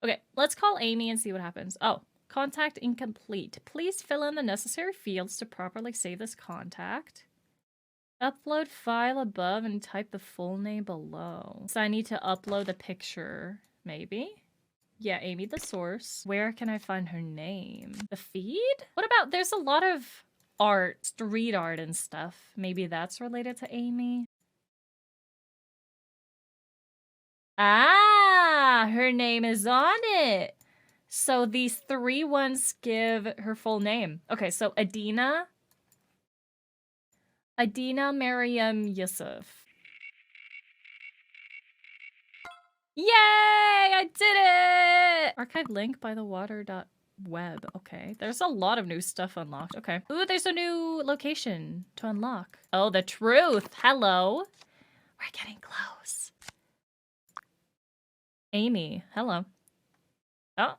Okay, let's call Amy and see what happens. Oh, contact incomplete. Please fill in the necessary fields to properly save this contact. Upload file above and type the full name below. So I need to upload the picture, maybe? Yeah, Amy the source. Where can I find her name? The feed? What about, there's a lot of art, street art and stuff. Maybe that's related to Amy? Ah, her name is on it. So these 3 ones give her full name. Okay, so Adina Mariam Yusuf. Yay! I did it! Archive link by the water.web. Okay, there's a lot of new stuff unlocked. Okay. Ooh, there's a new location to unlock. Oh, the truth. Hello. We're getting close. Amy, hello. Oh,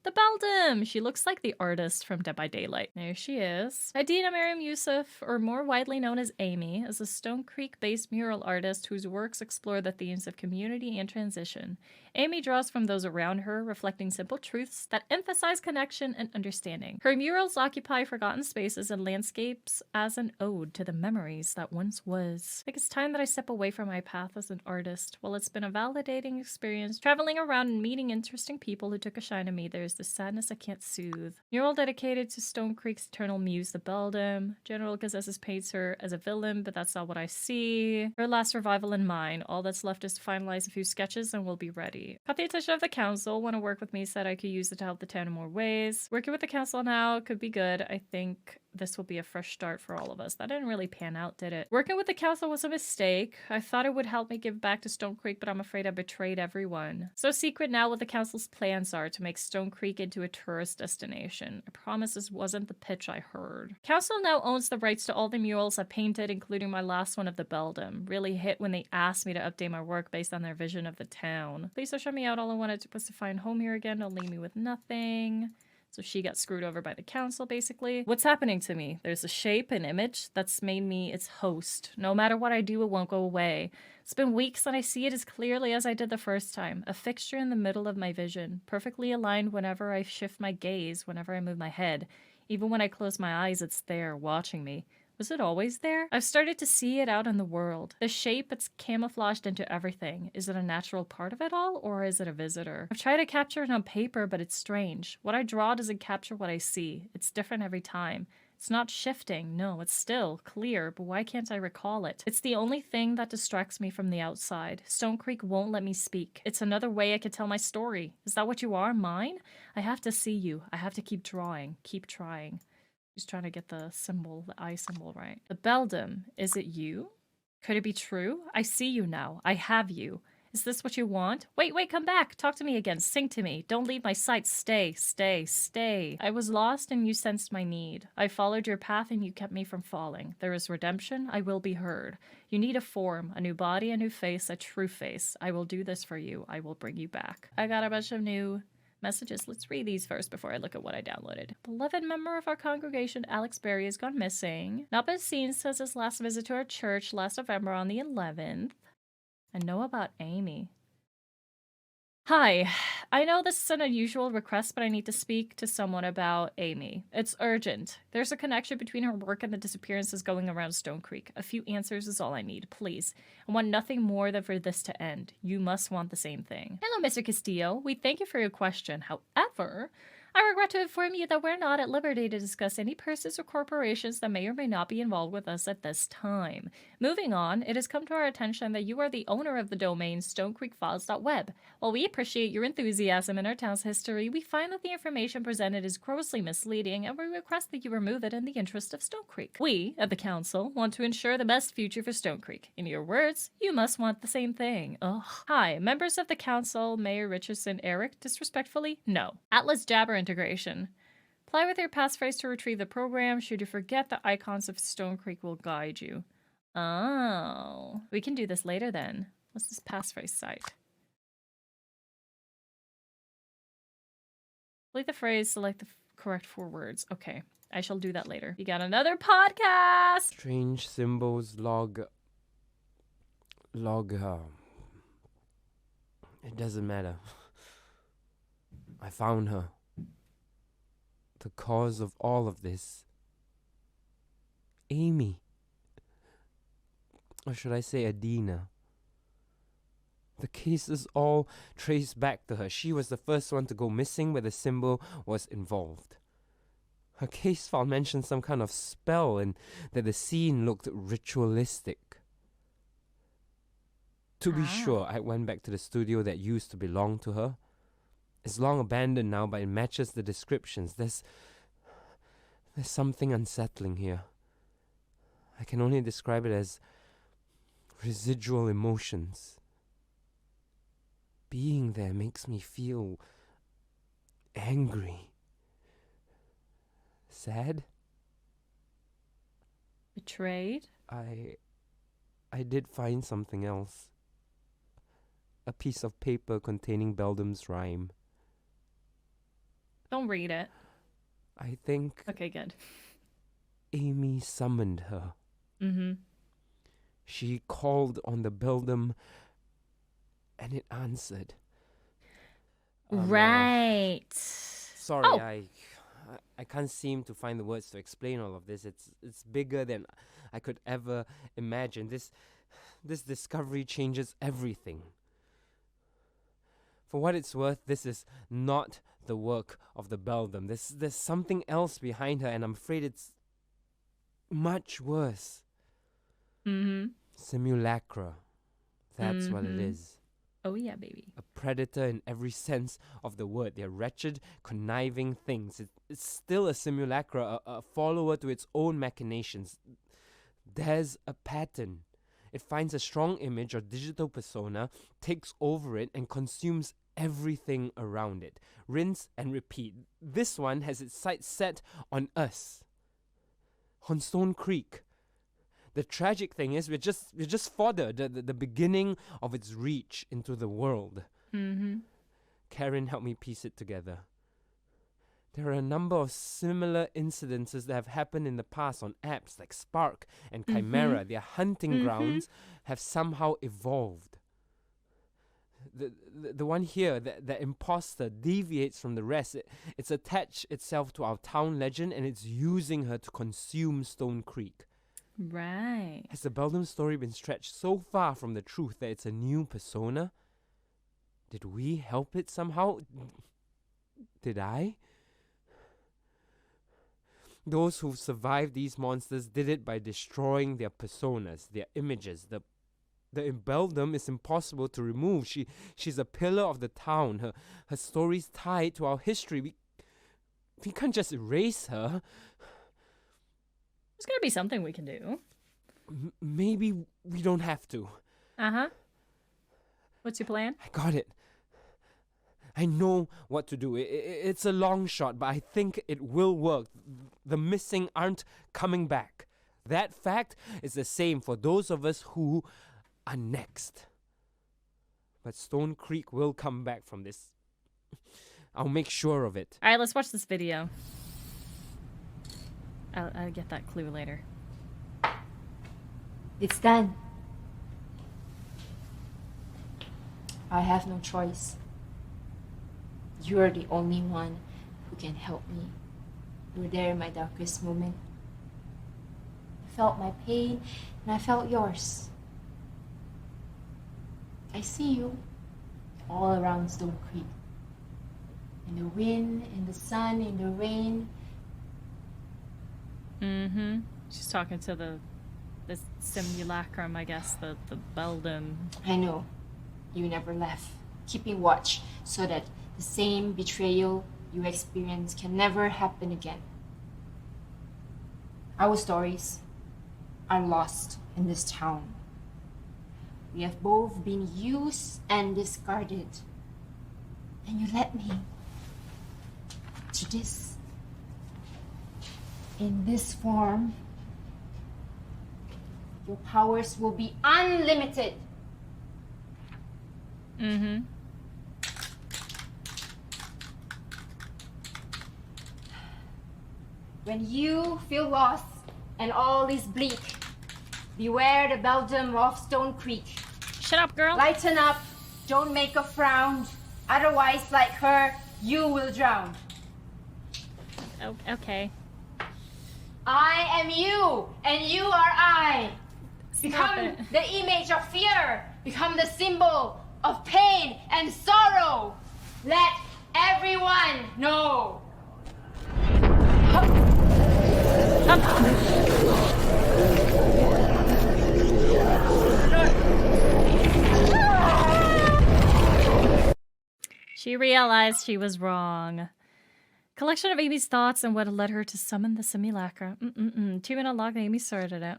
the Beldam! She looks like the artist from Dead by Daylight. There she is. Adina Mariam Yusuf, or more widely known as Amy, is a Stone Creek-based mural artist whose works explore the themes of community and transition. Amy draws from those around her, reflecting simple truths that emphasize connection and understanding. Her murals occupy forgotten spaces and landscapes as an ode to the memories that once was. I think it's time that I step away from my path as an artist. While it's been a validating experience traveling around and meeting interesting people who took a shine to me, there's the sadness I can't soothe. Mural dedicated to Stone Creek's eternal muse, the Beldam. General Gazzezes paints her as a villain, but that's not what I see. Her last survival in mind. All that's left is to finalize a few sketches and we'll be ready. Caught the attention of the council. Want to work with me, said I could use it to help the town in more ways. Working with the council now could be good. I think this will be a fresh start for all of us. That didn't really pan out, did it? Working with the council was a mistake. I thought it would help me give back to Stone Creek, but I'm afraid I betrayed everyone. So secret now what the council's plans are to make Stone Creek into a tourist destination. I promise this wasn't the pitch I heard. Council now owns the rights to all the murals I painted, including my last one of the Beldam. Really hit when they asked me to update my work based on their vision of the town. Please don't shut me out. All I wanted was to find home here again. Don't leave me with nothing. So she got screwed over by the council, basically. What's happening to me? There's a shape, an image that's made me its host. No matter what I do, it won't go away. It's been weeks and I see it as clearly as I did the first time. A fixture in the middle of my vision, perfectly aligned whenever I shift my gaze, whenever I move my head. Even when I close my eyes, it's there, watching me. Was it always there? I've started to see it out in the world. The shape, it's camouflaged into everything. Is it a natural part of it all, or is it a visitor? I've tried to capture it on paper, but it's strange. What I draw doesn't capture what I see. It's different every time. It's not shifting. No, it's still clear, but why can't I recall it? It's the only thing that distracts me from the outside. Stone Creek won't let me speak. It's another way I could tell my story. Is that what you are? Mine? I have to see you. I have to keep drawing. Keep trying. She's trying to get the symbol, the eye symbol right. The Beldam, is it you? Could it be true? I see you now. I have you. Is this what you want? Wait, come back. Talk to me again. Sing to me. Don't leave my sight. Stay, stay, stay. I was lost and you sensed my need. I followed your path and you kept me from falling. There is redemption. I will be heard. You need a form, a new body, a new face, a true face. I will do this for you. I will bring you back. I got a bunch of new messages. Let's read these first before I look at what I downloaded. Beloved member of our congregation, Alex Berry, has gone missing. Not been seen since his last visit to our church last November on the 11th. I know about Amy. Hi, I know this is an unusual request, but I need to speak to someone about Amy. It's urgent. There's a connection between her work and the disappearances going around Stone Creek. A few answers is all I need, please. I want nothing more than for this to end. You must want the same thing. Hello, Mr. Castillo. We thank you for your question. However, I regret to inform you that we're not at liberty to discuss any persons or corporations that may or may not be involved with us at this time. Moving on, it has come to our attention that you are the owner of the domain stonecreekfiles.web. While we appreciate your enthusiasm in our town's history, we find that the information presented is grossly misleading and we request that you remove it in the interest of Stone Creek. We, at the council, want to ensure the best future for Stone Creek. In your words, you must want the same thing. Ugh. Hi, members of the council, Mayor Richardson, Eric, disrespectfully? No. Atlas Jabber integration. Apply with your passphrase to retrieve the program. Should you forget, the icons of Stone Creek will guide you. Oh. We can do this later then. What's this passphrase site? Delete the phrase, select the correct 4 words. Okay, I shall do that later. You got another podcast! Strange symbols log. It doesn't matter. I found her. The cause of all of this. Amy. Or should I say Adina? The cases all trace back to her. She was the first one to go missing where the symbol was involved. Her case file mentioned some kind of spell and that the scene looked ritualistic. To be sure, I went back to the studio that used to belong to her. It's long abandoned now, but it matches the descriptions. There's something unsettling here. I can only describe it as residual emotions. Being there makes me feel angry. Sad? Betrayed? I did find something else. A piece of paper containing Beldam's rhyme. Don't read it. I think Okay, good. Amy summoned her. Mm-hmm. She called on the Beldam and it answered. Right. Sorry, Oh. I can't seem to find the words to explain all of this. It's bigger than I could ever imagine. This discovery changes everything. For what it's worth, this is not the work of the Beldam. There's something else behind her, and I'm afraid it's much worse. Mm-hmm. Simulacra. That's what it is. Oh yeah, baby. A predator in every sense of the word. They're wretched, conniving things. It's still a simulacra, a follower to its own machinations. There's a pattern. It finds a strong image or digital persona, takes over it, and consumes everything around it. Rinse and repeat. This one has its sights set on us. On Stone Creek. The tragic thing is we're just fodder, the beginning of its reach into the world. Mm-hmm. Karen helped me piece it together. There are a number of similar incidences that have happened in the past on apps like Spark and Chimera. Their hunting grounds have somehow evolved. The one here, the imposter, deviates from the rest. It's attached itself to our town legend and it's using her to consume Stone Creek. Right. Has the Beldam story been stretched so far from the truth that it's a new persona? Did we help it somehow? Did I? Those who survived these monsters did it by destroying their personas, their images. The Beldam is impossible to remove. She's a pillar of the town. Her story's tied to our history. We can't just erase her. There's gotta be something we can do. Maybe we don't have to. Uh-huh. What's your plan? I got it. I know what to do. It's a long shot, but I think it will work. The missing aren't coming back. That fact is the same for those of us who are next. But Stone Creek will come back from this. I'll make sure of it. All right, let's watch this video. I'll get that clue later. It's done. I have no choice. You're the only one who can help me. You were there in my darkest moment. You felt my pain, and I felt yours. I see you all around Stone Creek. In the wind, in the sun, in the rain. Mm-hmm. She's talking to the simulacrum, I guess, the Beldam. I know. You never left, keeping watch so that the same betrayal you experienced can never happen again. Our stories are lost in this town. We have both been used and discarded. And you led me to this. In this form, your powers will be unlimited. Mm-hmm. When you feel lost and all is bleak, beware the Beldam of Stone Creek. Shut up, girl. Lighten up, don't make a frown. Otherwise, like her, you will drown. Oh, okay. I am you, and you are I. Become it. the image of fear. Become the symbol of pain and sorrow. Let everyone know. She realized she was wrong. Collection of Amy's thoughts and what led her to summon the Simulacra. 2-minute log, Amy started it.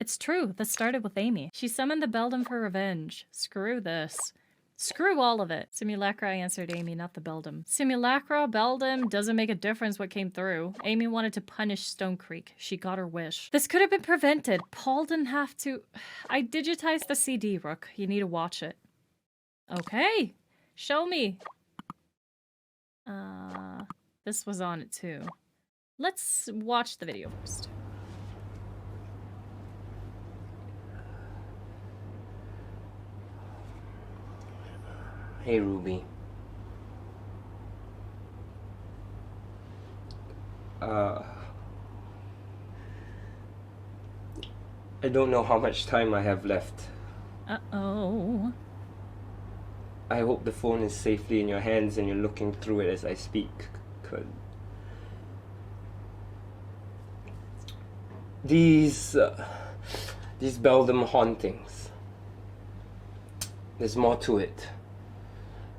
It's true, this started with Amy. She summoned the Beldam for revenge. Screw this. Screw all of it. Simulacra answered Amy, not the Beldam. Simulacra, Beldam, doesn't make a difference what came through. Amy wanted to punish Stone Creek. She got her wish. This could have been prevented. Paul didn't have to... I digitized the CD, Rook. You need to watch it. Okay. Show me. This was on it too. Let's watch the video first. Hey, Ruby. I don't know how much time I have left. Uh-oh. I hope the phone is safely in your hands and you're looking through it as I speak. These Beldam hauntings. There's more to it.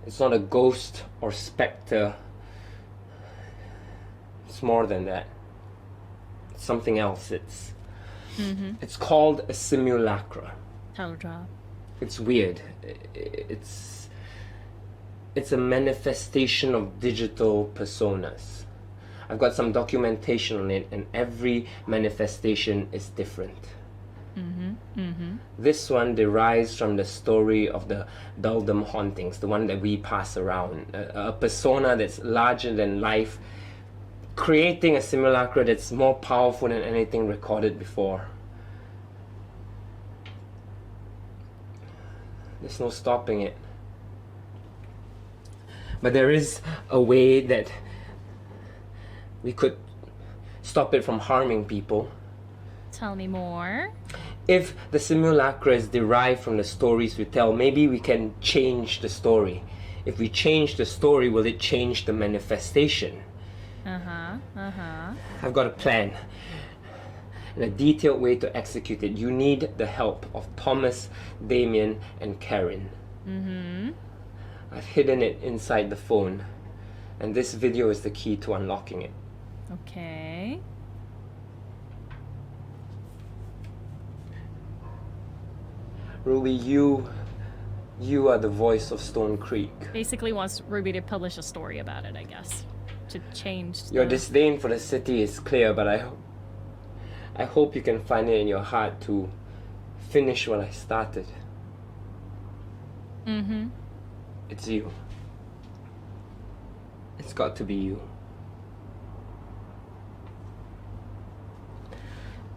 It's not a ghost or specter. It's more than that. It's something else. It's called a simulacra. Title drop. It's weird. It's a manifestation of digital personas. I've got some documentation on it, and every manifestation is different. This one derives from the story of the Beldam hauntings, the one that we pass around. A persona that's larger than life, creating a simulacra that's more powerful than anything recorded before. There's no stopping it. But there is a way that we could stop it from harming people. Tell me more. If the simulacra is derived from the stories we tell, maybe we can change the story. If we change the story, will it change the manifestation? I've got a plan and a detailed way to execute it. You need the help of Thomas, Damien, and Karen. I've hidden it inside the phone, and this video is the key to unlocking it. Okay. Ruby, you are the voice of Stone Creek. Basically wants Ruby to publish a story about it, I guess. To change Your disdain for the city is clear, but I hope you can find it in your heart to finish what I started. It's you. It's got to be you.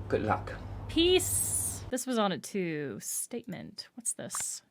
Good luck. Peace. This was on it too. Statement. What's this?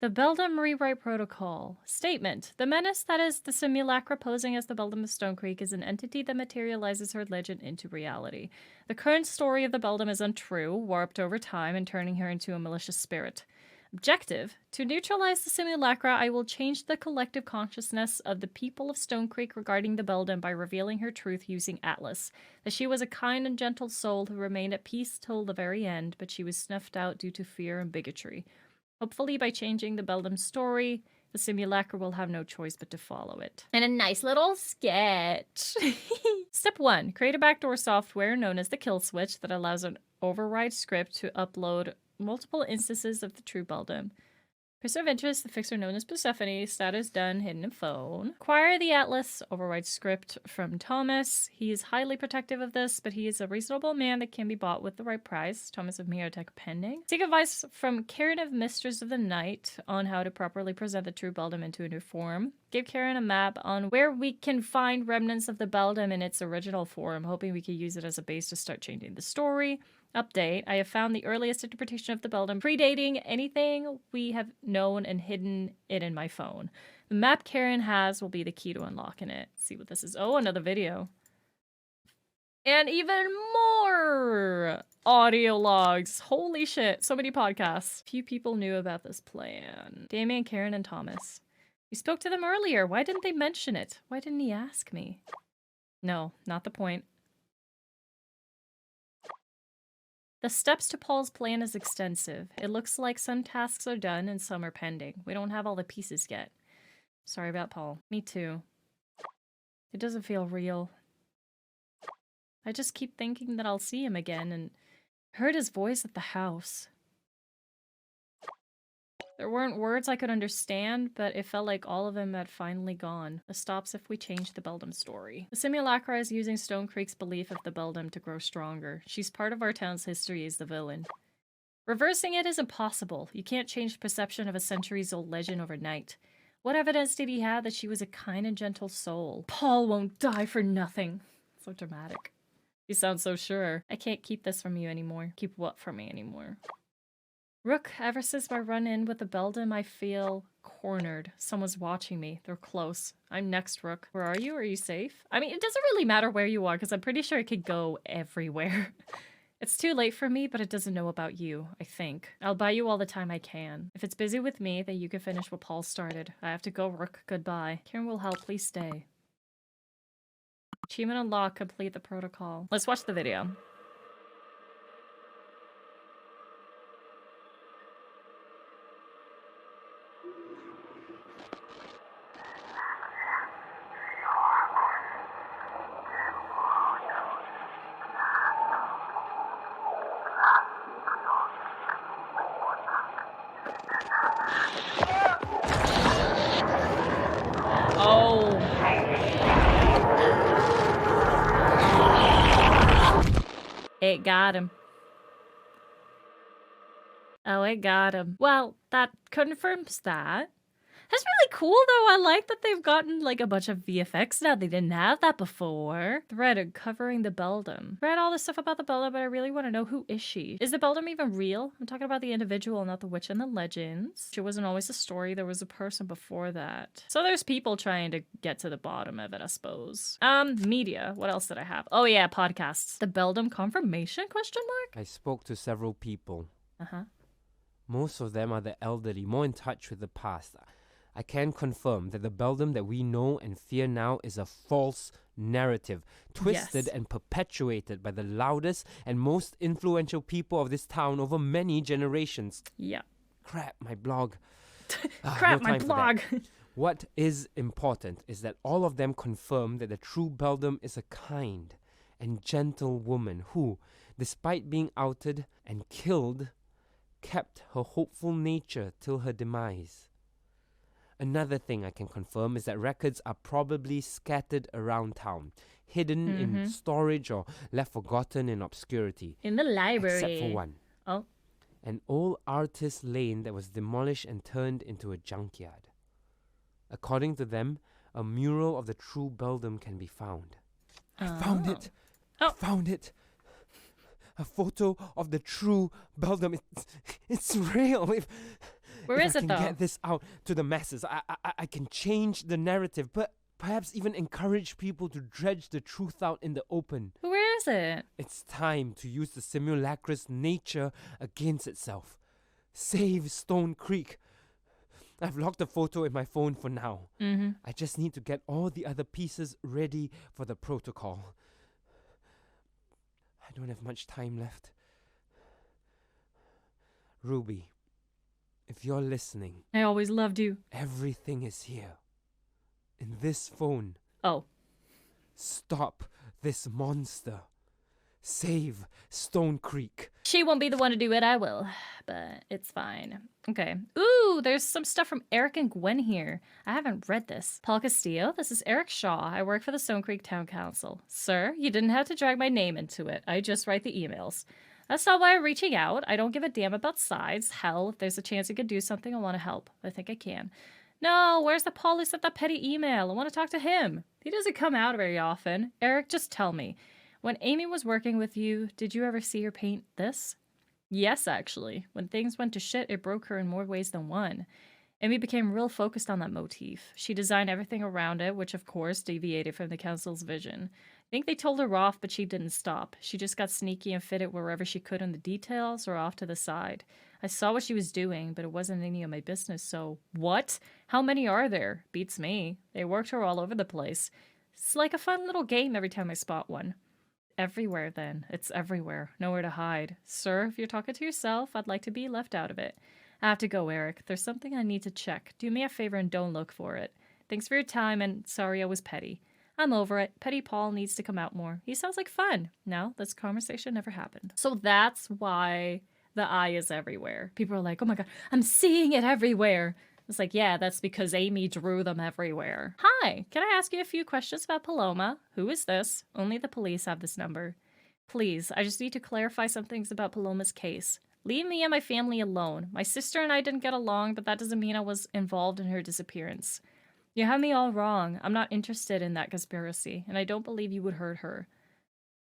The Beldam Rewrite Protocol. Statement. The menace that is the simulacra posing as the Beldam of Stone Creek is an entity that materializes her legend into reality. The current story of the Beldam is untrue, warped over time, and turning her into a malicious spirit. Objective. To neutralize the simulacra, I will change the collective consciousness of the people of Stone Creek regarding the Beldam by revealing her truth using Atlas. That she was a kind and gentle soul who remained at peace till the very end, but she was snuffed out due to fear and bigotry. Hopefully, by changing the Beldam story, the simulacra will have no choice but to follow it. And a nice little sketch. Step 1. Create a backdoor software known as the kill switch that allows an override script to upload multiple instances of the true Beldam. Person of interest, the fixer known as Persephone, status done, hidden in phone. Acquire the Atlas override script from Thomas. He is highly protective of this, but he is a reasonable man that can be bought with the right price. Thomas of Mirotech pending. Seek advice from Karen of Mistress of the Night on how to properly present the true Beldam into a new form. Give Karen a map on where we can find remnants of the Beldam in its original form, hoping we can use it as a base to start changing the story. Update. I have found the earliest interpretation of the Beldam predating anything we have known and hidden it in my phone. The map Karen has will be the key to unlocking it. Let's see what this is. Oh, another video. And even more audio logs. Holy shit, so many podcasts. Few people knew about this plan. Damien, Karen, and Thomas. We spoke to them earlier. Why didn't they mention it? Why didn't he ask me? No, not the point. The steps to Paul's plan is extensive. It looks like some tasks are done and some are pending. We don't have all the pieces yet. Sorry about Paul. Me too. It doesn't feel real. I just keep thinking that I'll see him again and heard his voice at the house. There weren't words I could understand, but it felt like all of them had finally gone. This stops if we change the Beldam story. The Simulacra is using Stone Creek's belief of the Beldam to grow stronger. She's part of our town's history as the villain. Reversing it is impossible. You can't change the perception of a centuries-old legend overnight. What evidence did he have that she was a kind and gentle soul? Paul won't die for nothing. So dramatic. You sound so sure. I can't keep this from you anymore. Keep what from me anymore? Rook, ever since my run-in with the Beldam, I feel cornered. Someone's watching me. They're close. I'm next, Rook. Where are you? Are you safe? I mean, it doesn't really matter where you are, because I'm pretty sure it could go everywhere. It's too late for me, but it doesn't know about you, I think. I'll buy you all the time I can. If it's busy with me, then you can finish what Paul started. I have to go, Rook. Goodbye. Karen will help. Please stay. Achievement unlocked. Complete the protocol. Let's watch the video. Oh. It got him. Oh, it got him. Well, that confirms that. That's really cool, though. I like that they've gotten, like, a bunch of VFX now. They didn't have that before. Thread covering the Beldam. Read all this stuff about the Beldam, but I really want to know, who is she? Is the Beldam even real? I'm talking about the individual, not the witch and the legends. She wasn't always a story. There was a person before that. So there's people trying to get to the bottom of it, I suppose. Media. What else did I have? Oh, yeah, podcasts. The Beldam confirmation, question mark? I spoke to several people. Uh-huh. Most of them are the elderly, more in touch with the past. I can confirm that the Beldam that we know and fear now is a false narrative, twisted Yes. and perpetuated by the loudest and most influential people of this town over many generations. Yeah. Crap, my blog. Crap, no my time for that. blog. What is important is that all of them confirm that the true Beldam is a kind and gentle woman who, despite being outed and killed, kept her hopeful nature till her demise. Another thing I can confirm is that records are probably scattered around town, hidden in storage or left forgotten in obscurity. In the library. Except for one. Oh. An old artist lane that was demolished and turned into a junkyard. According to them, a mural of the true Beldam can be found. I found it! Oh. I found it! A photo of the true Beldam. It's real! Where is I it, can though? get this out to the masses, I can change the narrative, but perhaps even encourage people to dredge the truth out in the open. Where is it? It's time to use the Simulacra's nature against itself. Save Stone Creek. I've locked the photo in my phone for now. I just need to get all the other pieces ready for the protocol. I don't have much time left. Ruby, if you're listening, I always loved you. everything is here. In this phone. Oh. Stop this monster. Save Stone Creek. She won't be the one to do it, I will. But it's fine. Okay. Ooh, there's some stuff from Eric and Gwen here. I haven't read this. Paul Castillo, this is Eric Shaw. I work for the Stone Creek Town Council. Sir, you didn't have to drag my name into it. I just write the emails. That's not why I'm reaching out. I don't give a damn about sides. Hell, if there's a chance I could do something, I want to help. I think I can. No, where's the Paul who sent that petty email? I want to talk to him. He doesn't come out very often. Eric, just tell me. When Amy was working with you, did you ever see her paint this? Yes, actually. When things went to shit, it broke her in more ways than one. Amy became real focused on that motif. She designed everything around it, which of course deviated from the council's vision. I think they told her off, but she didn't stop. She just got sneaky and fit it wherever she could in the details or off to the side. I saw what she was doing, but it wasn't any of my business, so... What? How many are there? Beats me. They worked her all over the place. It's like a fun little game every time I spot one. Everywhere, then. It's everywhere. Nowhere to hide. Sir, if you're talking to yourself, I'd like to be left out of it. I have to go, Eric. There's something I need to check. Do me a favor and don't look for it. Thanks for your time, and sorry I was petty. I'm over it. Petty Paul needs to come out more. He sounds like fun. No, this conversation never happened. So that's why the eye is everywhere. People are like, oh my god, I'm seeing it everywhere. It's like, yeah, that's because Amy drew them everywhere. Hi, can I ask you a few questions about Paloma? Who is this? Only the police have this number. Please, I just need to clarify some things about Paloma's case. Leave me and my family alone. My sister and I didn't get along, but that doesn't mean I was involved in her disappearance. You have me all wrong. I'm not interested in that conspiracy, and I don't believe you would hurt her.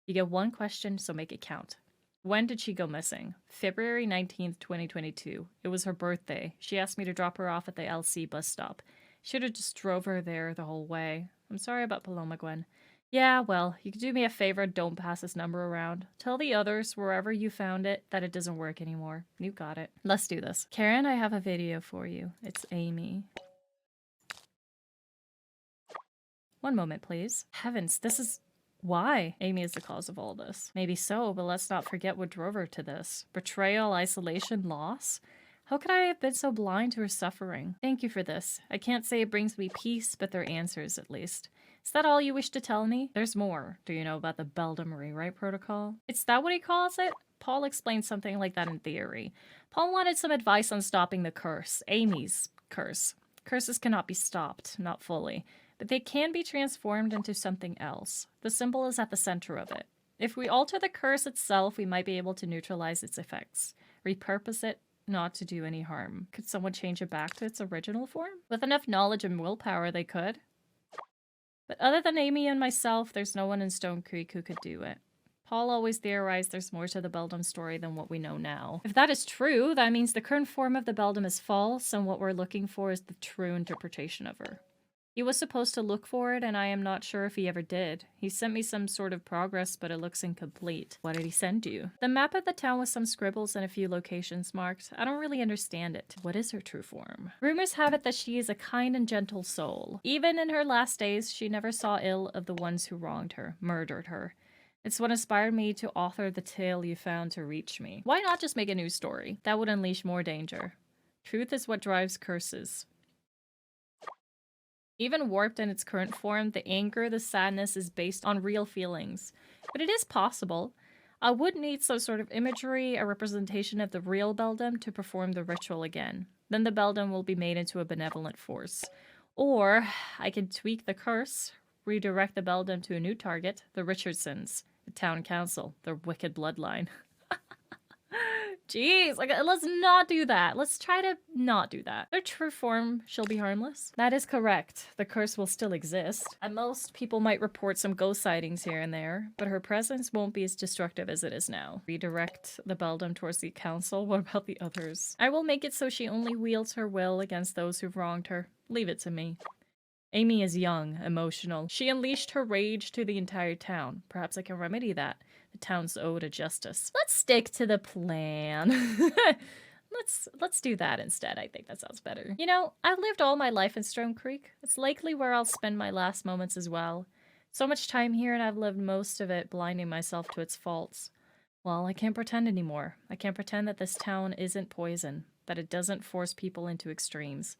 You get one question, so make it count. When did she go missing? February 19th, 2022. It was her birthday. She asked me to drop her off at the LC bus stop. Should have just drove her there the whole way. I'm sorry about Paloma, Gwen. Yeah, well, you could do me a favor, don't pass this number around. Tell the others, wherever you found it, that it doesn't work anymore. You got it. Let's do this. Karen, I have a video for you. It's Amy. One moment, please. Heavens, this is... Why? Amy is the cause of all this. Maybe so, but let's not forget what drove her to this. Betrayal, isolation, loss? How could I have been so blind to her suffering? Thank you for this. I can't say it brings me peace, but they're answers at least. Is that all you wish to tell me? There's more. Do you know about the Beldam rewrite protocol? Is that what he calls it? Paul explained something like that in theory. Paul wanted some advice on stopping the curse. Amy's curse. Curses cannot be stopped, not fully. But they can be transformed into something else. The symbol is at the center of it. If we alter the curse itself, we might be able to neutralize its effects. Repurpose it, not to do any harm. Could someone change it back to its original form? With enough knowledge and willpower, they could. But other than Amy and myself, there's no one in Stone Creek who could do it. Paul always theorized there's more to the Beldam story than what we know now. If that is true, that means the current form of the Beldam is false, and what we're looking for is the true interpretation of her. He was supposed to look for it, and I am not sure if he ever did. He sent me some sort of progress, but it looks incomplete. What did he send you? The map of the town with some scribbles and a few locations marked. I don't really understand it. What is her true form? Rumors have it that she is a kind and gentle soul. Even in her last days, she never saw ill of the ones who wronged her, murdered her. It's what inspired me to author the tale you found to reach me. Why not just make a new story? That would unleash more danger. Truth is what drives curses. Even warped in its current form, the anger, the sadness is based on real feelings. But it is possible. I would need some sort of imagery, a representation of the real Beldam to perform the ritual again. Then the Beldam will be made into a benevolent force. Or I can tweak the curse, redirect the Beldam to a new target, the Richardsons, the town council, their wicked bloodline. Jeez, like, let's not do that. Let's try to not do that. Their true form shall be harmless. That is correct. The curse will still exist. At most, people might report some ghost sightings here and there, but her presence won't be as destructive as it is now. Redirect the Beldam towards the council. What about the others? I will make it so she only wields her will against those who've wronged her. Leave it to me. Amy is young, emotional. She unleashed her rage to the entire town. Perhaps I can remedy that. The town's owed a justice. Let's stick to the plan. Let's do that instead. I think that sounds better. You know, I've lived all my life in Stone Creek. It's likely where I'll spend my last moments as well. So much time here, and I've lived most of it blinding myself to its faults. Well, I can't pretend anymore. I can't pretend that this town isn't poison, that it doesn't force people into extremes.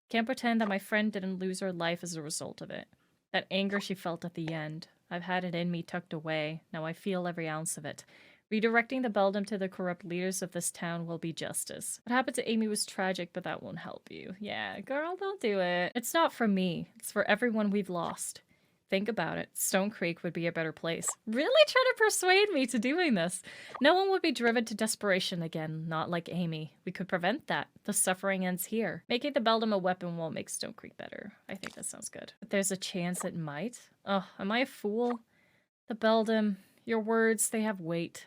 Can't pretend that my friend didn't lose her life as a result of it. That anger she felt at the end. I've had it in me tucked away. Now I feel every ounce of it. Redirecting the Beldam to the corrupt leaders of this town will be justice. What happened to Amy was tragic, but that won't help you. Yeah, girl, don't do it. It's not for me. It's for everyone we've lost. Think about it. Stone Creek would be a better place. Really try to persuade me to doing this. No one would be driven to desperation again, not like Amy. We could prevent that. The suffering ends here. Making the Beldam a weapon won't make Stone Creek better. I think that sounds good. But there's a chance it might? Oh, am I a fool? The Beldam, your words, they have weight.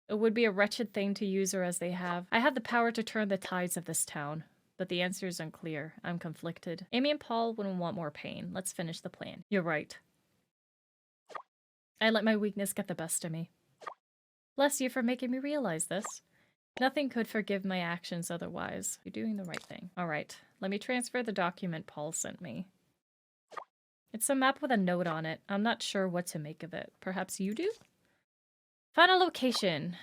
It would be a wretched thing to use her as they have. I have the power to turn the tides of this town. but the answer is unclear. I'm conflicted. Amy and Paul wouldn't want more pain. Let's finish the plan. You're right. I let my weakness get the best of me. Bless you for making me realize this. Nothing could forgive my actions otherwise. You're doing the right thing. All right, let me transfer the document Paul sent me. It's a map with a note on it. I'm not sure what to make of it. Perhaps you do? Final location.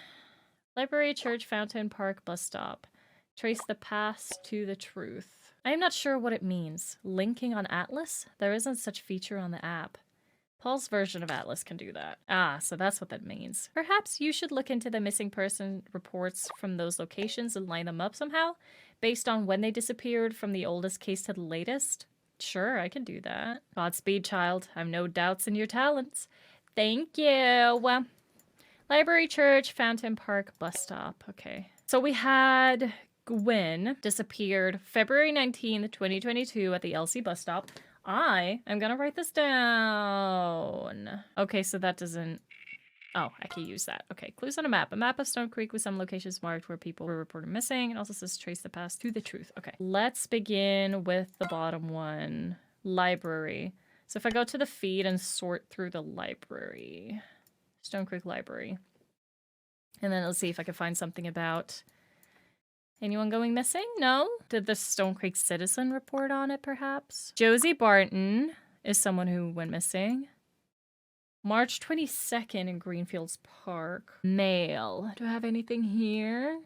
Library, church, fountain, park, bus stop. Trace the past to the truth. I am not sure what it means. Linking on Atlas? There isn't such feature on the app. Paul's version of Atlas can do that. Ah, so that's what that means. Perhaps you should look into the missing person reports from those locations and line them up somehow, based on when they disappeared from the oldest case to the latest. Sure, I can do that. Godspeed, child. I've no doubts in your talents. Thank you. Library, church, fountain, park, bus stop. Okay. So we had Gwen disappeared February 19th, 2022 at the LC bus stop. I am gonna write this down. Okay, so that doesn't... Oh, I can use that. Okay, clues on a map. A map of Stone Creek with some locations marked where people were reported missing. It also says trace the past to the truth. Okay, let's begin with the bottom one. Library. So if I go to the feed and sort through the library. Stone Creek Library. And then let's see if I can find something about... Anyone going missing? No? Did the Stone Creek Citizen report on it, perhaps? Josie Barton is someone who went missing. March 22nd in Greenfields Park. Mail. Do I have anything here?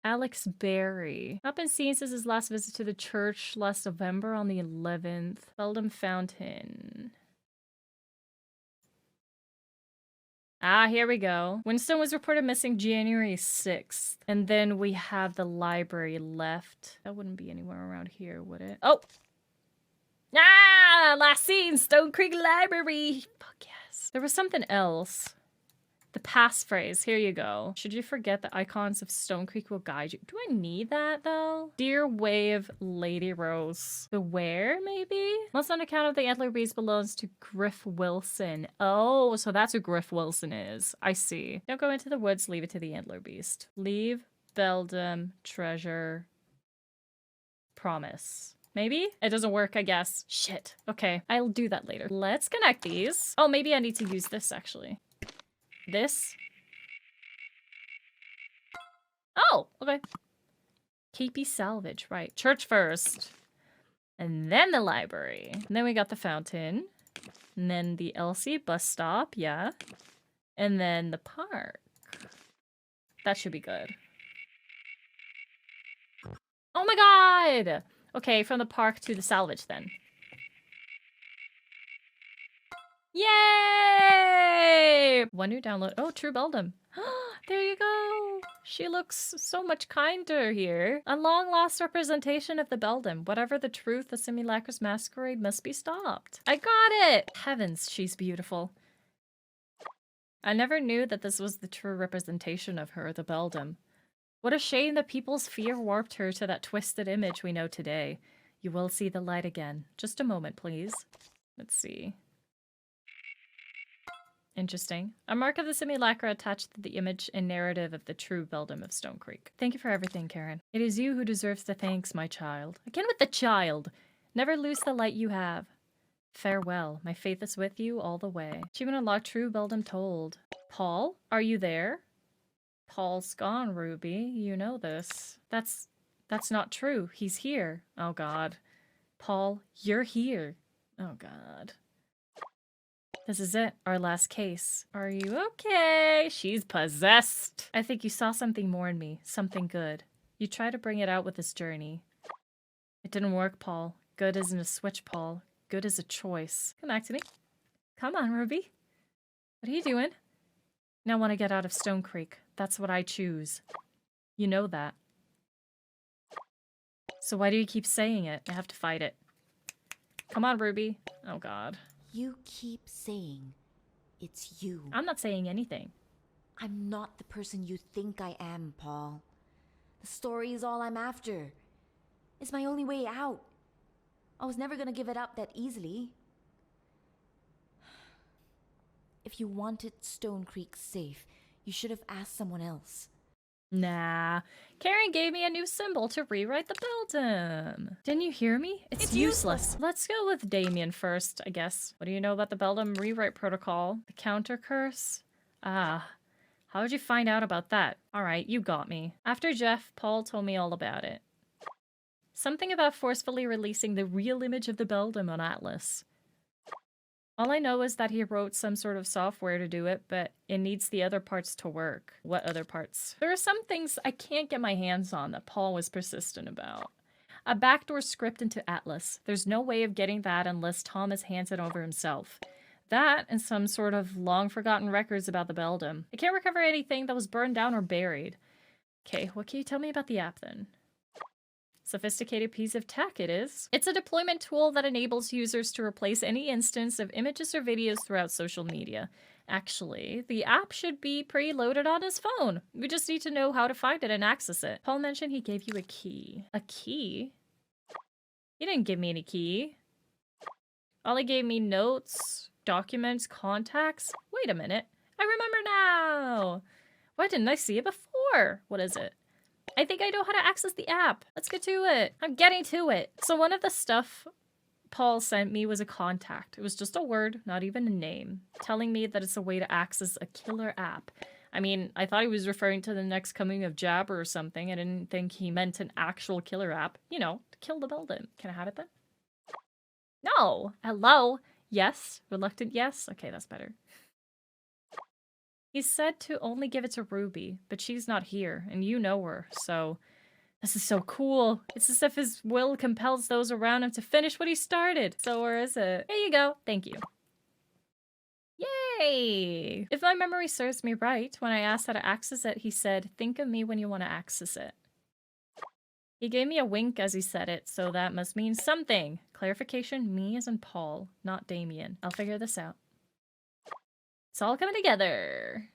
Alex Berry. Not been seen since his last visit to the church last November on the 11th. Beldam Fountain. Ah, here we go. Winston was reported missing January 6th. And then we have the library left. That wouldn't be anywhere around here, would it? Oh! Ah! Last seen! Stone Creek Library! Fuck yes. There was something else. The passphrase. Here you go. Should you forget the icons of Stone Creek will guide you. Do I need that, though? Dear Wave, Lady Rose. The where, maybe? Most on account of the Antler Beast belongs to Griff Wilson. Oh, so that's who Griff Wilson is. I see. Don't go into the woods. Leave it to the Antler Beast. Leave Beldam treasure. Promise. Maybe? It doesn't work, I guess. Shit. Okay, I'll do that later. Let's connect these. Oh, maybe I need to use this, actually. This? Oh, okay. KP Salvage, right. Church first. And then the library. And then we got the fountain. And then the LC bus stop, yeah. And then the park. That should be good. Oh my god! Okay, from the park to the salvage then. Yay! One new download. Oh, True Beldam. There you go. She looks so much kinder here. A long-lost representation of the Beldam. Whatever the truth, the Simulacra's masquerade must be stopped. I got it! Heavens, she's beautiful. I never knew that this was the true representation of her, the Beldam. What a shame that people's fear warped her to that twisted image we know today. You will see the light again. Just a moment, please. Let's see. Interesting. A mark of the Simulacra attached to the image and narrative of the true Beldam of Stone Creek. Thank you for everything, Karen. It is you who deserves the thanks, my child. Again with the child! Never lose the light you have. Farewell. My faith is with you all the way. Achievement unlocked. True Beldam told. Paul, are you there? Paul's gone, Ruby. You know this. That's not true. He's here. Oh god. Paul, you're here. Oh god. This is it, our last case. Are you okay? She's possessed. I think you saw something more in me, something good. You try to bring it out with this journey. It didn't work, Paul. Good isn't a switch, Paul. Good is a choice. Come back to me. Come on, Ruby. What are you doing? Now I want to get out of Stone Creek. That's what I choose. You know that. So why do you keep saying it? I have to fight it. Come on, Ruby. Oh god. You keep saying it's you. I'm not saying anything. I'm not the person you think I am, Paul. The story is all I'm after. It's my only way out. I was never gonna give it up that easily. If you wanted Stone Creek safe, you should have asked someone else. Nah. Karen gave me a new symbol to rewrite the Beldam. Didn't you hear me? It's useless. Let's go with Damien first, I guess. What do you know about the Beldam rewrite protocol? The counter curse? Ah. How did you find out about that? Alright, you got me. After Jeff, Paul told me all about it. Something about forcefully releasing the real image of the Beldam on Atlas. All I know is that he wrote some sort of software to do it, but it needs the other parts to work. What other parts? There are some things I can't get my hands on that Paul was persistent about. A backdoor script into Atlas. There's no way of getting that unless Thomas hands it over himself. That and some sort of long-forgotten records about the Beldam. I can't recover anything that was burned down or buried. Okay, what can you tell me about the app then? Sophisticated piece of tech it is. It's a deployment tool that enables users to replace any instance of images or videos throughout social media. Actually, the app should be preloaded on his phone. We just need to know how to find it and access it. Paul mentioned he gave you a key. A key? He didn't give me any key. All he gave me notes, documents, contacts. Wait a minute. I remember now. Why didn't I see it before? What is it? I think I know how to access the app. Let's get to it. I'm getting to it. So one of the stuff Paul sent me was a contact. It was just a word, not even a name, telling me that it's a way to access a killer app. I mean, I thought he was referring to the next coming of Jabber or something. I didn't think he meant an actual killer app. You know, to kill the Beldam. Can I have it then? No. Hello? Yes? Reluctant yes? Okay, that's better. He said to only give it to Ruby, but she's not here, and you know her, so... This is so cool. It's as if his will compels those around him to finish what he started. So where is it? Here you go. Thank you. Yay! If my memory serves me right, when I asked how to access it, he said, think of me when you want to access it. He gave me a wink as he said it, so that must mean something. Clarification, me as in Paul, not Damien. I'll figure this out. It's all coming together.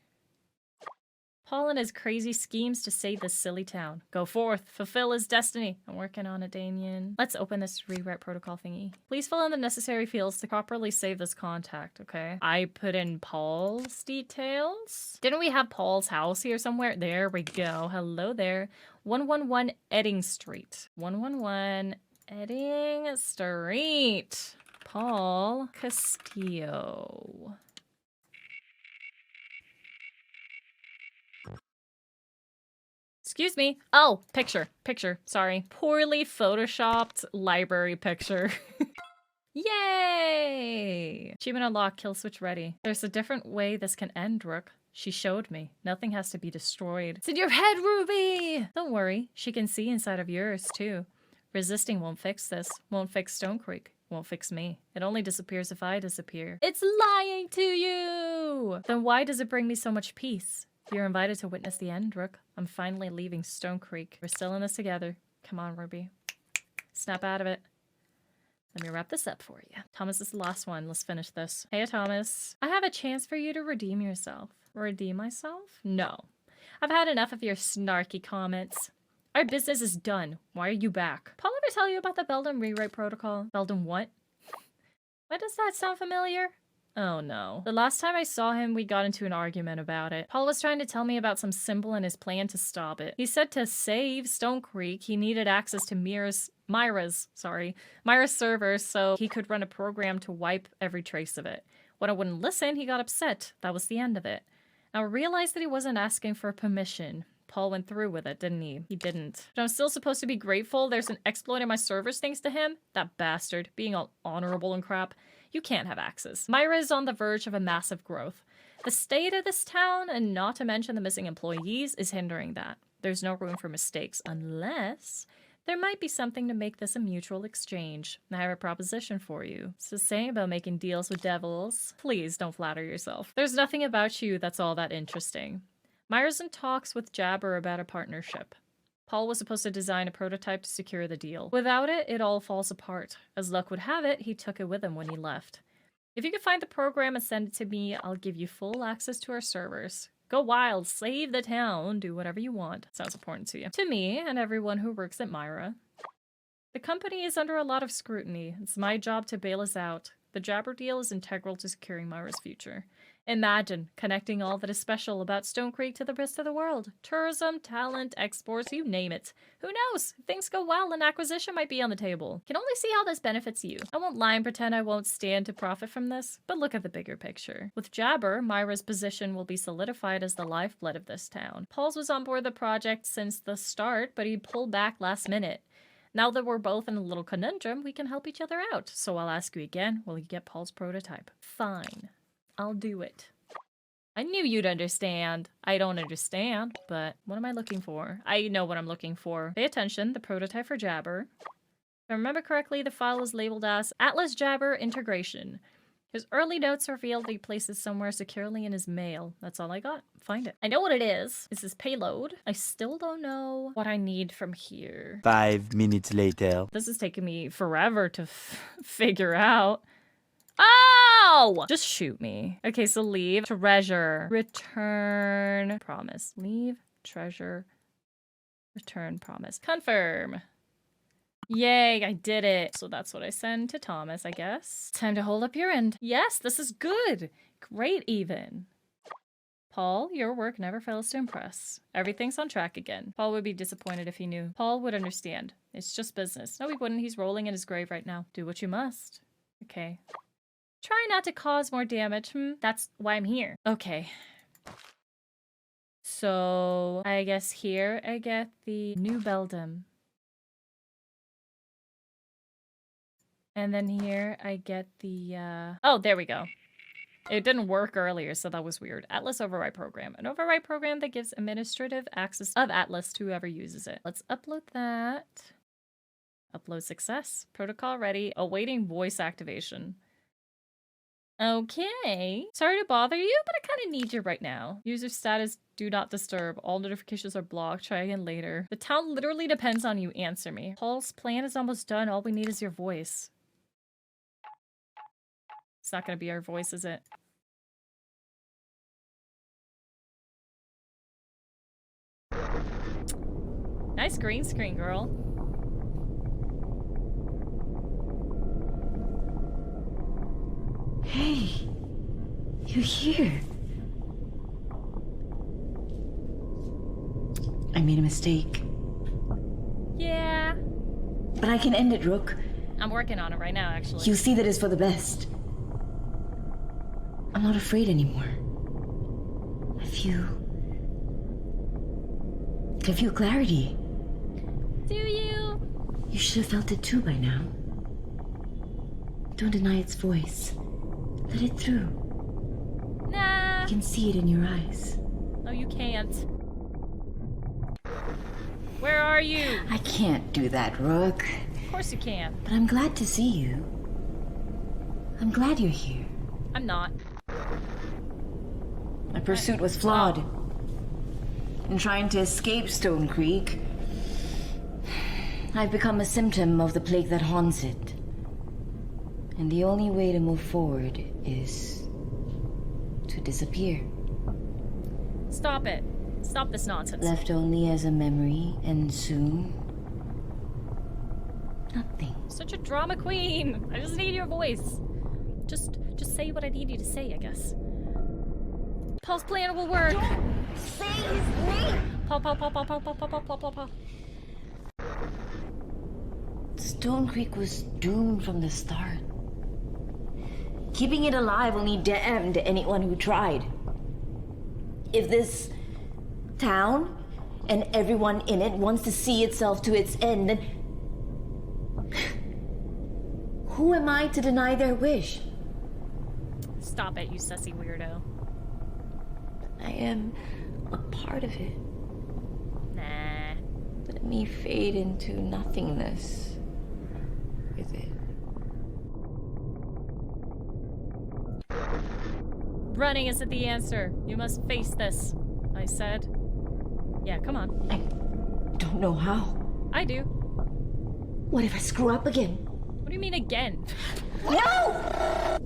Paul and his crazy schemes to save this silly town. Go forth, fulfill his destiny. I'm working on it, Damien. Let's open this rewrite protocol thingy. Please fill in the necessary fields to properly save this contact, okay? I put in Paul's details. Didn't we have Paul's house here somewhere? There we go. Hello there. 111 Edding Street. 111 Edding Street. Paul Castillo. Excuse me. Oh, picture. Sorry. Poorly photoshopped library picture. Yay! Achievement unlocked. Kill switch ready. There's a different way this can end, Rook. She showed me. Nothing has to be destroyed. It's in your head, Ruby! Don't worry. She can see inside of yours, too. Resisting won't fix this. Won't fix Stone Creek. Won't fix me. It only disappears if I disappear. It's lying to you! Then why does it bring me so much peace? You're invited to witness the end, Rook. I'm finally leaving Stone Creek. We're still in this together. Come on, Ruby. Snap out of it. Let me wrap this up for you. Thomas is the last one. Let's finish this. Hey, Thomas. I have a chance for you to redeem yourself. Redeem myself? No. I've had enough of your snarky comments. Our business is done. Why are you back? Paul ever tell you about the Beldam rewrite protocol? Beldam what? Why does that sound familiar? Oh no. The last time I saw him, we got into an argument about it. Paul was trying to tell me about some symbol and his plan to stop it. He said to save Stone Creek, he needed access to Myra's server so he could run a program to wipe every trace of it. When I wouldn't listen, he got upset. That was the end of it. Now I realized that he wasn't asking for permission. Paul went through with it, didn't he? He didn't. But I'm still supposed to be grateful there's an exploit in my servers thanks to him? That bastard, being all honorable and crap. You can't have access. Myra is on the verge of a massive growth. The state of this town, and not to mention the missing employees, is hindering that. There's no room for mistakes unless there might be something to make this a mutual exchange. I have a proposition for you. It's the same about making deals with devils. Please don't flatter yourself. There's nothing about you that's all that interesting. Myra's in talks with Jabber about a partnership. Paul was supposed to design a prototype to secure the deal. Without it, it all falls apart. As luck would have it, he took it with him when he left. If you can find the program and send it to me, I'll give you full access to our servers. Go wild, save the town, do whatever you want. Sounds important to you. To me, and everyone who works at Myra. The company is under a lot of scrutiny. It's my job to bail us out. The Jabber deal is integral to securing Myra's future. Imagine connecting all that is special about Stone Creek to the rest of the world. Tourism, talent, exports, you name it. Who knows? If things go well, an acquisition might be on the table. Can only see how this benefits you. I won't lie and pretend I won't stand to profit from this, but look at the bigger picture. With Jabber, Myra's position will be solidified as the lifeblood of this town. Pauls was on board the project since the start, but he pulled back last minute. Now that we're both in a little conundrum, we can help each other out. So I'll ask you again, will you get Paul's prototype? Fine. I'll do it. I knew you'd understand. I don't understand, but what am I looking for? I know what I'm looking for. Pay attention, the prototype for Jabber. If I remember correctly, the file is labeled as Atlas Jabber Integration. His early notes revealed he placed it somewhere securely in his mail. That's all I got. Find it. I know what it is. It's his payload. I still don't know what I need from here. 5 minutes later. This is taking me forever to figure out. Oh! Just shoot me. Okay, so leave. Treasure. Return. Promise. Leave. Treasure. Return. Promise. Confirm. Yay, I did it. So that's what I send to Thomas, I guess. Time to hold up your end. Yes, this is good. Great, even. Paul, your work never fails to impress. Everything's on track again. Paul would be disappointed if he knew. Paul would understand. It's just business. No, he wouldn't. He's rolling in his grave right now. Do what you must. Okay. Try not to cause more damage. That's why I'm here. Okay. So, I guess here I get the new beldam. And then here I get the, oh, there we go. It didn't work earlier, so that was weird. Atlas Override Program. An override program that gives administrative access of Atlas to whoever uses it. Let's upload that. Upload success. Protocol ready. Awaiting voice activation. Okay. Sorry to bother you, but I kind of need you right now. User status, do not disturb. All notifications are blocked. Try again later. The town literally depends on you. Answer me. Paul's plan is almost done. All we need is your voice. It's not going to be our voice, is it? Nice green screen, girl. Hey, you're here. I made a mistake. Yeah. But I can end it, Rook. I'm working on it right now, actually. You'll see that it's for the best. I'm not afraid anymore. I feel clarity. Do you? You should have felt it too by now. Don't deny its voice. Let it through. Nah. I can see it in your eyes. No, you can't. Where are you? I can't do that, Rook. Of course you can. But I'm glad to see you. I'm glad you're here. I'm not. My pursuit was flawed. In trying to escape Stone Creek, I've become a symptom of the plague that haunts it. And the only way to move forward is to disappear. Stop it. Stop this nonsense. Left only as a memory, and soon, nothing. Such a drama queen. I just need your voice. Just say what I need you to say, I guess. Paul's plan will work. Don't say his name! Paul. Stone Creek was doomed from the start. Keeping it alive only damned anyone who tried. If this town and everyone in it wants to see itself to its end, then who am I to deny their wish? Stop it, you sussy weirdo. I am a part of it. Nah. Let me fade into nothingness with it. Running isn't the answer. You must face this, I said. Yeah, come on. I don't know how. I do. What if I screw up again? What do you mean again? No!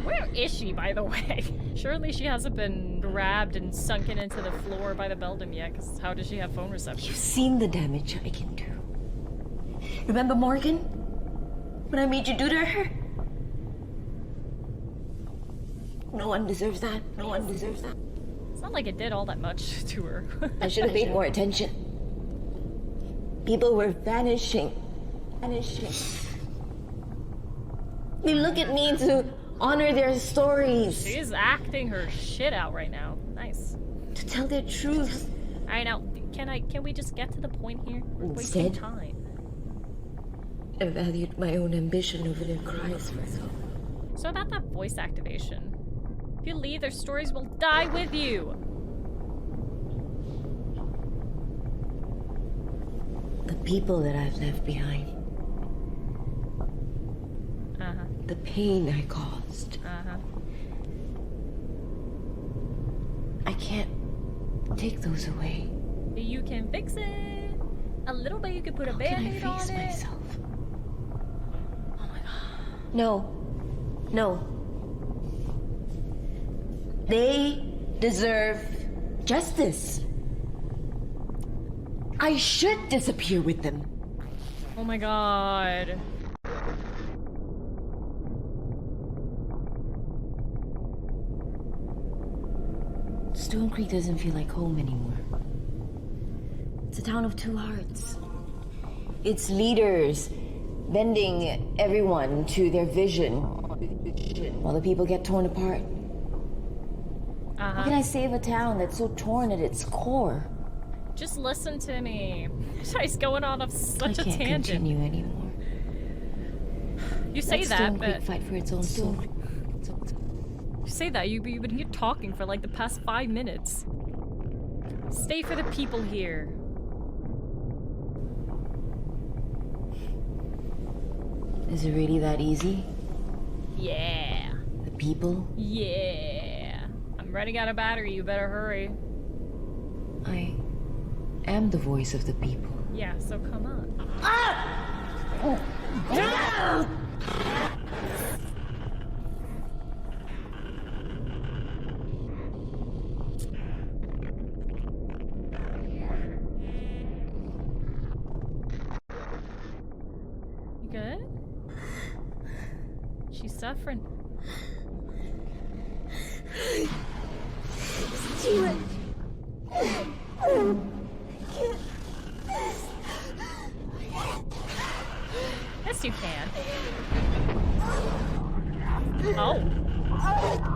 Where is she, by the way? Surely she hasn't been grabbed and sunken into the floor by the beldam yet, because how does she have phone reception? You've seen the damage I can do. Remember Morgan? What I made you do to her? No one deserves that. No one deserves that. It's not like it did all that much to her. I should have paid more attention. People were vanishing. They look at me to honor their stories, She's acting her shit out right now. Nice. to tell their truths. Alright, now, can we just get to the point here? We're wasting Instead- time. I valued my own ambition over their cries for help. So about that voice activation. If you leave, their stories will die with you. The people that I've left behind. Uh-huh. The pain I caused. Uh-huh. I can't take those away. You can fix it. A little bit, you can put a How can I band-aid on face it. myself? Oh my god. No. They deserve justice. I should disappear with them. Oh my god. Stone Creek doesn't feel like home anymore. It's a town of two hearts. Its leaders bending everyone to their vision while the people get torn apart. How can I save a town that's so torn at its core? Just listen to me. She's going on such I a can't tangent. continue anymore. You say Let that, Stone but Creek fight for its own soul. you say that, you've been here talking for like the past 5 minutes. Stay for the people here. Is it really that easy? Yeah. The people? Yeah. I'm running out of battery, you better hurry. I am the voice of the people. Yeah, so come on. You good? She's suffering. Yes, you can. Oh.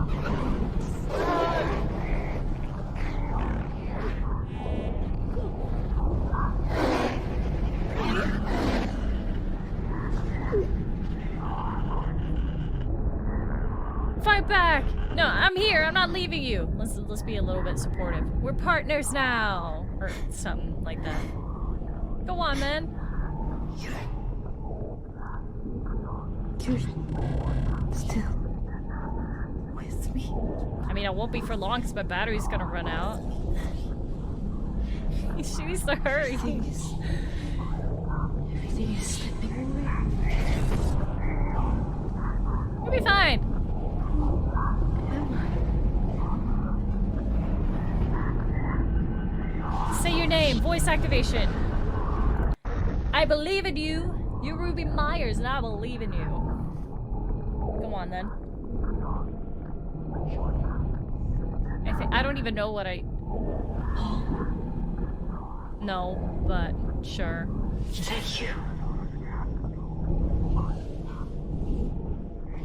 Fight back! No, I'm here. I'm not leaving you. Let's be a little bit supportive. We're partners now, or something like that. Go on, man. You're still with me. I mean, I won't be for long because my battery's gonna run out. She needs to hurry. Everything is slipping away. You'll be fine. Say your name. Voice activation. I believe in you. You're Ruby Myers, and I believe in you. Go on, then. I don't even know what I... No, but sure. Thank you.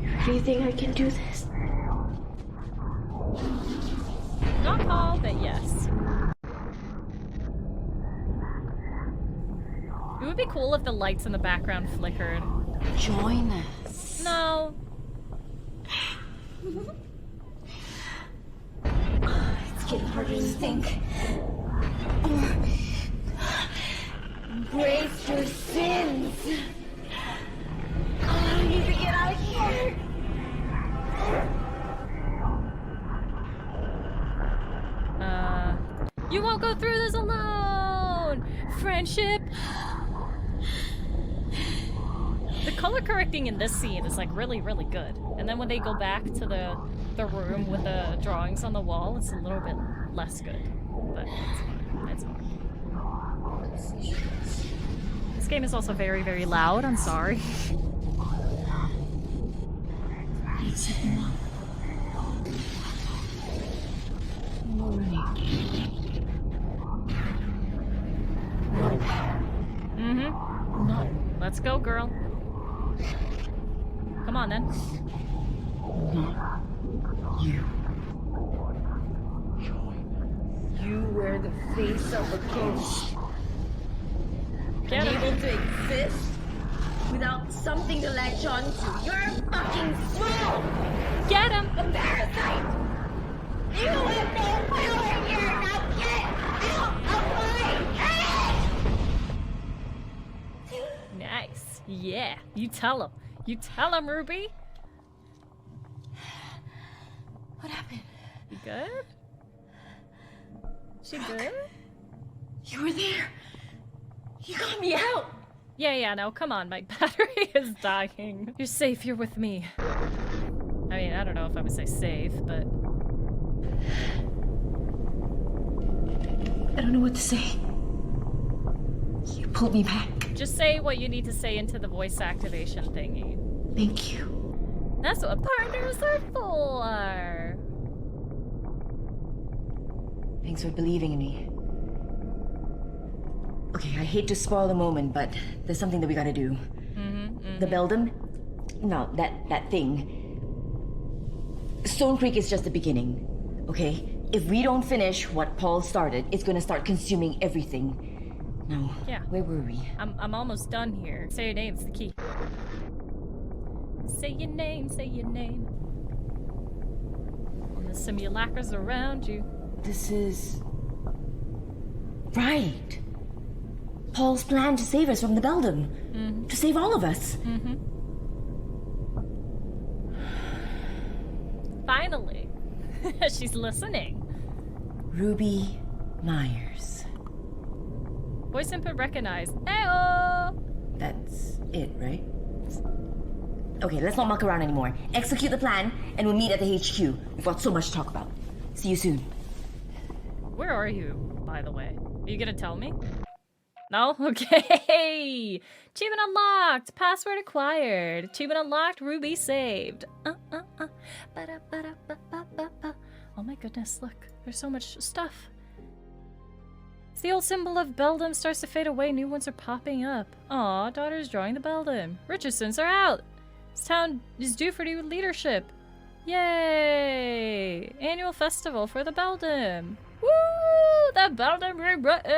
You really think I can do this? Not Paul, but yes. It would be cool if the lights in the background flickered. Join us. No. It's getting harder to think. Embrace your sins. I need to get out of here. You won't go through this alone! Friendship! The color correcting in this scene is like really, really good. And then when they go back to the room with the drawings on the wall, it's a little bit less good. But it's fine. It's fine. This game is also very, very loud. I'm sorry. Mm-hmm. Let's go, girl. Come on, then. You. You were the face of a ghost. Get him. Unable to exist without something to latch on to. You're a fucking fool! Get him! A parasite! You have no power here! Now get out of my head! Nice. Yeah. You tell him. You tell him, Ruby. What happened? You good? She good? You were there! You got me out! Yeah, no, come on. My battery is dying. You're safe. You're with me. I mean, I don't know if I would say safe, but... I don't know what to say. You pulled me back. Just say what you need to say into the voice activation thingy. Thank you. That's what partners are for. Thanks for believing in me. Okay, I hate to spoil the moment, but there's something that we gotta do. The Beldam? No, that thing. Stone Creek is just the beginning, okay? If we don't finish what Paul started, it's gonna start consuming everything. Now, Yeah. where were we? I'm almost done here. Say your name, it's the key. Say your name, say your name. And the simulacras around you. This is... Right. Paul's plan to save us from the Beldam. To save all of us. Finally. She's listening. Ruby Myers. Voice input recognized. Ayo! That's it, right? Okay, let's not muck around anymore. Execute the plan, and we'll meet at the HQ. We've got so much to talk about. See you soon. Where are you, by the way? Are you gonna tell me? No? Okay! Achievement unlocked! Password acquired! Achievement unlocked, Ruby saved! Ba-da-ba-da-ba-ba-ba-ba. Oh my goodness, look. There's so much stuff. As the old symbol of Beldam starts to fade away, new ones are popping up. Aw, daughter's drawing the Beldam. Richardsons are out! This town is due for new leadership. Yay! Annual festival for the Beldam. Woo! The Beldam rewritten!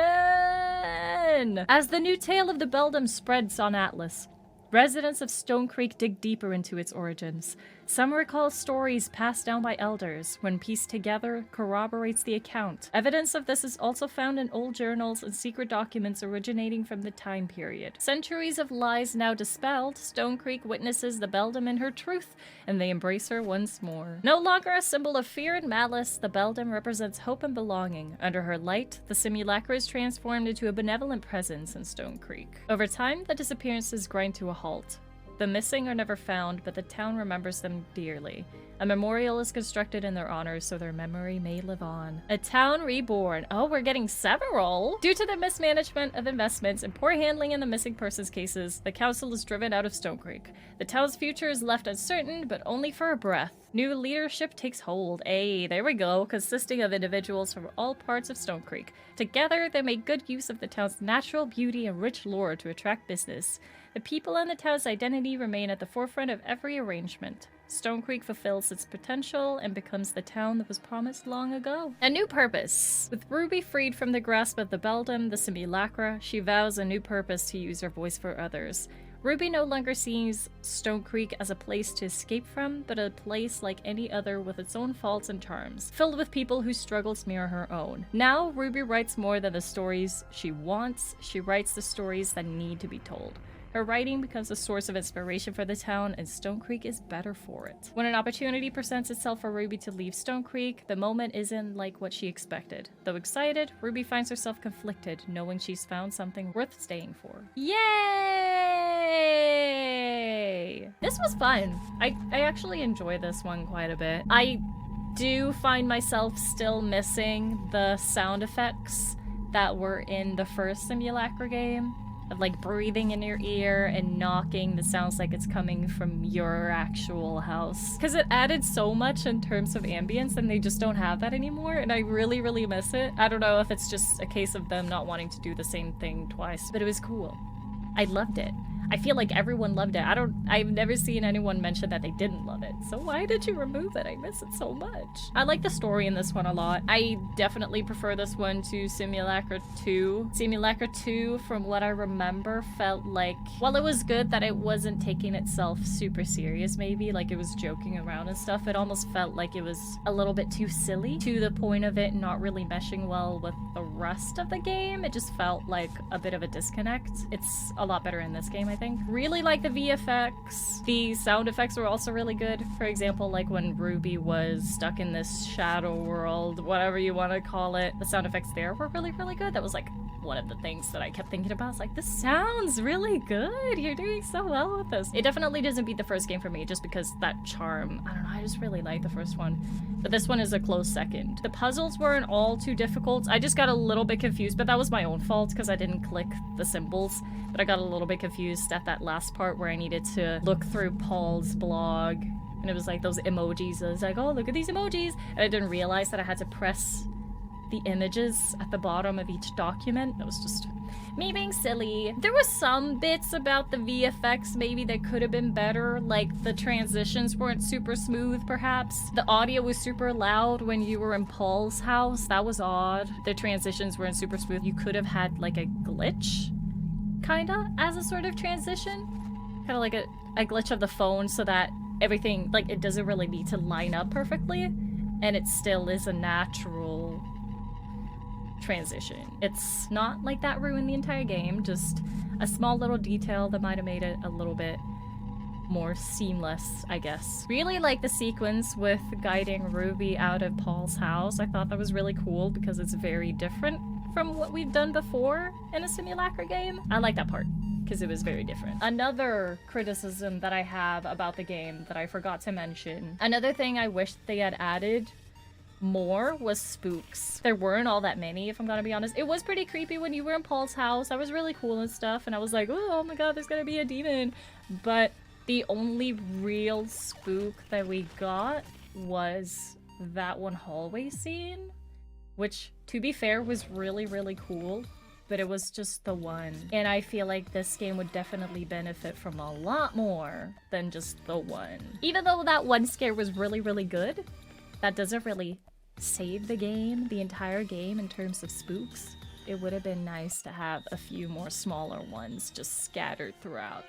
As the new tale of the Beldam spreads on Atlas, residents of Stone Creek dig deeper into its origins. Some recall stories passed down by elders, when pieced together corroborates the account. Evidence of this is also found in old journals and secret documents originating from the time period. Centuries of lies now dispelled, Stone Creek witnesses the Beldam in her truth, and they embrace her once more. No longer a symbol of fear and malice, the Beldam represents hope and belonging. Under her light, the Simulacra is transformed into a benevolent presence in Stone Creek. Over time, the disappearances grind to a halt. The missing are never found, but the town remembers them dearly. A memorial is constructed in their honor so their memory may live on. A town reborn. Oh, we're getting several! Due to the mismanagement of investments and poor handling in the missing persons cases, the council is driven out of Stone Creek. The town's future is left uncertain, but only for a breath. New leadership takes hold. Hey, there we go, consisting of individuals from all parts of Stone Creek. Together, they make good use of the town's natural beauty and rich lore to attract business. The people and the town's identity remain at the forefront of every arrangement. Stone Creek fulfills its potential and becomes the town that was promised long ago. A new purpose. With Ruby freed from the grasp of the Beldam, the Simulacra, she vows a new purpose to use her voice for others. Ruby no longer sees Stone Creek as a place to escape from, but a place like any other with its own faults and charms, filled with people whose struggles mirror her own. Now, Ruby writes more than the stories she wants, she writes the stories that need to be told. Her writing becomes a source of inspiration for the town, and Stone Creek is better for it. When an opportunity presents itself for Ruby to leave Stone Creek, the moment isn't like what she expected. Though excited, Ruby finds herself conflicted, knowing she's found something worth staying for. Yay! This was fun. I actually enjoy this one quite a bit. I do find myself still missing the sound effects that were in the first Simulacra game. of like breathing in your ear and knocking that sounds like it's coming from your actual house. Because it added so much in terms of ambience and they just don't have that anymore, and I really, really miss it. I don't know if it's just a case of them not wanting to do the same thing twice, but it was cool. I loved it. I feel like everyone loved it. I've never seen anyone mention that they didn't love it. So why did you remove it? I miss it so much. I like the story in this one a lot. I definitely prefer this one to Simulacra 2. Simulacra 2, from what I remember, felt like, while it was good that it wasn't taking itself super serious maybe, like it was joking around and stuff, it almost felt like it was a little bit too silly to the point of it not really meshing well with the rest of the game. It just felt like a bit of a disconnect. It's a lot better in this game, I think. Really like the VFX. The sound effects were also really good. For example, like when Ruby was stuck in this shadow world, whatever you want to call it, the sound effects there were really, really good. That was like one of the things that I kept thinking about. It's like, this sounds really good. You're doing so well with this. It definitely doesn't beat the first game for me just because that charm. I don't know, I just really like the first one. But this one is a close second. The puzzles weren't all too difficult. I just got a little bit confused, but that was my own fault because I didn't click the symbols. But I got a little bit confused at that last part where I needed to look through Paul's blog. And it was like those emojis. I was like, oh, look at these emojis. And I didn't realize that I had to press the images at the bottom of each document. That was just me being silly. There were some bits about the VFX maybe that could have been better, like the transitions weren't super smooth perhaps. The audio was super loud when you were in Paul's house. That was odd. The transitions weren't super smooth. You could have had like a glitch, kinda, as a sort of transition. Kinda like a glitch of the phone so that everything, like, it doesn't really need to line up perfectly, and it still is a natural transition. It's not like that ruined the entire game, just a small little detail that might have made it a little bit more seamless, I guess. Really like the sequence with guiding Ruby out of Paul's house. I thought that was really cool because it's very different from what we've done before in a Simulacra game. I like that part because it was very different. Another criticism that I have about the game that I forgot to mention, another thing I wish they had added more was spooks. There weren't all that many, if I'm gonna be honest. It was pretty creepy when you were in Paul's house. That was really cool and stuff, and I was like, oh my god, there's gonna be a demon. But the only real spook that we got was that one hallway scene, which, to be fair, was really, really cool, but it was just the one. And I feel like this game would definitely benefit from a lot more than just the one. Even though that one scare was really, really good, that doesn't really save the game, the entire game, in terms of spooks. It would have been nice to have a few more smaller ones just scattered throughout.